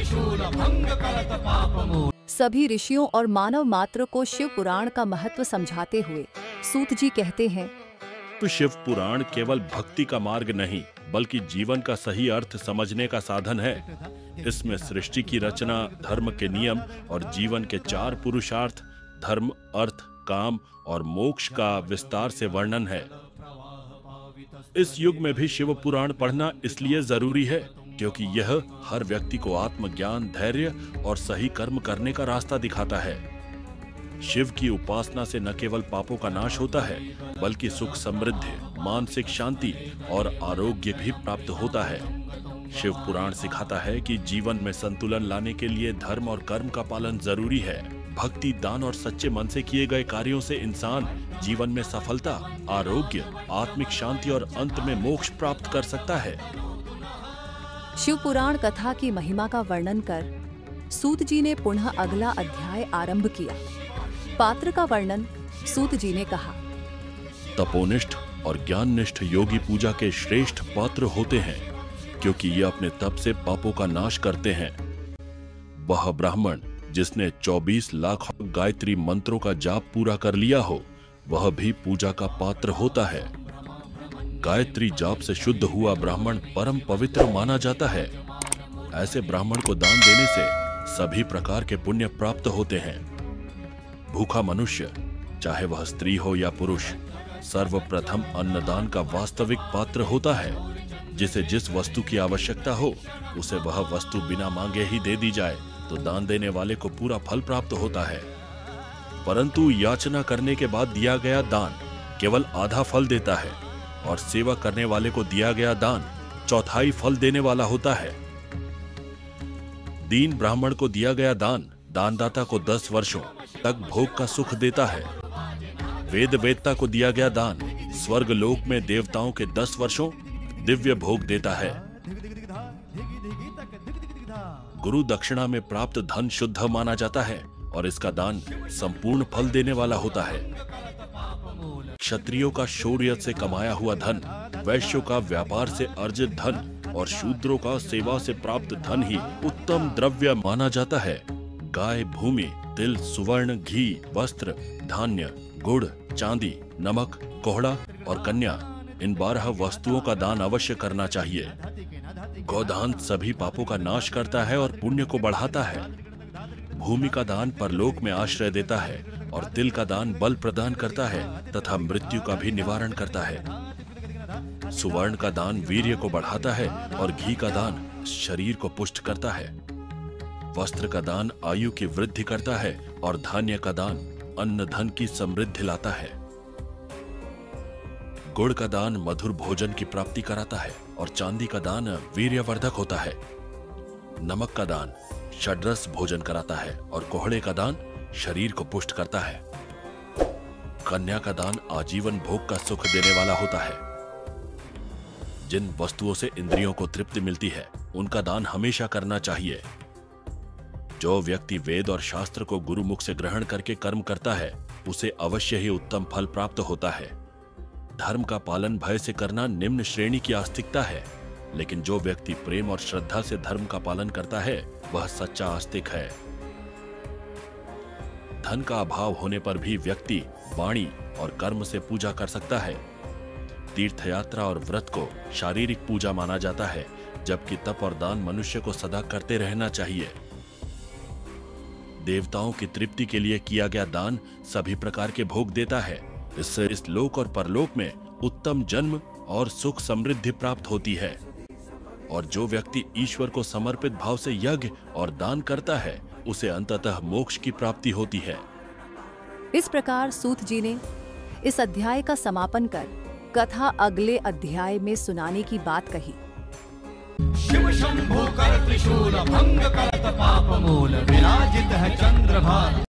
त्रिशूल भंग करत पाप मूल। सभी ऋषियों और मानव मात्र को शिव पुराण का महत्व समझाते हुए सूत जी कहते हैं, तो शिव पुराण केवल भक्ति का मार्ग नहीं बल्कि जीवन का सही अर्थ समझने का साधन है। इसमें सृष्टि की रचना, धर्म के नियम और जीवन के 4 पुरुषार्थ धर्म, अर्थ, काम और मोक्ष का विस्तार से वर्णन है। इस युग में भी शिव पुराण पढ़ना इसलिए जरूरी है क्योंकि यह हर व्यक्ति को आत्मज्ञान, धैर्य और सही कर्म करने का रास्ता दिखाता है। शिव की उपासना से न केवल पापों का नाश होता है बल्कि सुख, समृद्धि, मानसिक शांति और आरोग्य भी प्राप्त होता है। शिव पुराण सिखाता है कि जीवन में संतुलन लाने के लिए धर्म और कर्म का पालन जरूरी है। भक्ति, दान और सच्चे मन से किए गए कार्यों से इंसान जीवन में सफलता, आरोग्य, आत्मिक शांति और अंत में मोक्ष प्राप्त कर सकता है। शिव पुराण कथा की महिमा का वर्णन कर सूत जी ने पुनः अगला अध्याय आरंभ किया। पात्र का वर्णन सूत जी ने कहा, तपोनिष्ठ और ज्ञाननिष्ठ योगी पूजा के श्रेष्ठ पात्र होते हैं क्योंकि ये अपने तप से पापों का नाश करते हैं। वह ब्राह्मण जिसने 24 लाख गायत्री मंत्रों का जाप पूरा कर लिया हो वह भी पूजा का पात्र होता है। गायत्री जाप से शुद्ध हुआ ब्राह्मण परम पवित्र माना जाता है। ऐसे ब्राह्मण को दान देने से सभी प्रकार के पुण्य प्राप्त होते हैं। भूखा मनुष्य, चाहे वह स्त्री हो या पुरुष, सर्वप्रथम अन्नदान का वास्तविक पात्र होता है। जिसे जिस वस्तु की आवश्यकता हो उसे वह वस्तु बिना मांगे ही दे दी जाए तो दान देने वाले को पूरा फल प्राप्त होता है। परंतु याचना करने के बाद दिया गया दान केवल आधा फल देता है और सेवा करने वाले को दिया गया दान 1/4 फल देने वाला होता है। दीन ब्राह्मण को दिया गया दान दानदाता को 10 वर्षों तक भोग का सुख देता है। वेद वेदता को दिया गया दान स्वर्ग लोक में देवताओं के 10 वर्षों दिव्य भोग देता है। गुरु दक्षिणा में प्राप्त धन शुद्ध माना जाता है और इसका दान संपूर्ण फल देने वाला होता है। क्षत्रियों का शौर्य से कमाया हुआ धन, वैश्यों का व्यापार से अर्जित धन और शूद्रों का सेवा से प्राप्त धन ही उत्तम द्रव्य माना जाता है। गाय, भूमि, तिल, सुवर्ण, घी, वस्त्र, धान्य, गुड़, चांदी, नमक, कोहड़ा और कन्या, इन 12 वस्तुओं का दान अवश्य करना चाहिए। गोदान सभी पापों का नाश करता है और पुण्य को बढ़ाता है। भूमि का दान परलोक में आश्रय देता है और तिल का दान बल प्रदान करता है तथा मृत्यु का भी निवारण करता है। सुवर्ण का दान वीर्य को बढ़ाता है और घी का दान शरीर को पुष्ट करता है। वस्त्र का दान आयु की वृद्धि करता है और धान्य का दान अन्न धन की समृद्धि लाता है। गुड़ का दान मधुर भोजन की प्राप्ति कराता है और चांदी का दान वीर्यवर्धक होता है। नमक का दान षड्रस भोजन कराता है और कोहड़े का दान शरीर को पुष्ट करता है। कन्या का दान आजीवन भोग का सुख देने वाला होता है। जिन वस्तुओं से इंद्रियों को तृप्ति मिलती है उनका दान हमेशा करना चाहिए। जो व्यक्ति वेद और शास्त्र को गुरुमुख से ग्रहण करके कर्म करता है उसे अवश्य ही उत्तम फल प्राप्त होता है। धर्म का पालन भय से करना निम्न श्रेणी की आस्तिकता है, लेकिन जो व्यक्ति प्रेम और श्रद्धा से धर्म का पालन करता है वह सच्चा आस्तिक है। धन का अभाव होने पर भी व्यक्ति वाणी और कर्म से पूजा कर सकता है। तीर्थयात्रा और व्रत को शारीरिक पूजा माना जाता है, जबकि तप और दान मनुष्य को सदा करते रहना चाहिए। देवताओं की तृप्ति के लिए किया गया दान सभी प्रकार के भोग देता है। इससे इस लोक और परलोक में उत्तम जन्म और सुख समृद्धि प्राप्त होती है। और जो व्यक्ति ईश्वर को समर्पित भाव से यज्ञ और दान करता है उसे अंततः मोक्ष की प्राप्ति होती है। इस प्रकार सूत जी ने इस अध्याय का समापन कर कथा अगले अध्याय में सुनाने की बात कही। शिव शंभु कर त्रिशूल भंग करत पाप मूल, विराजित है चंद्रभानु।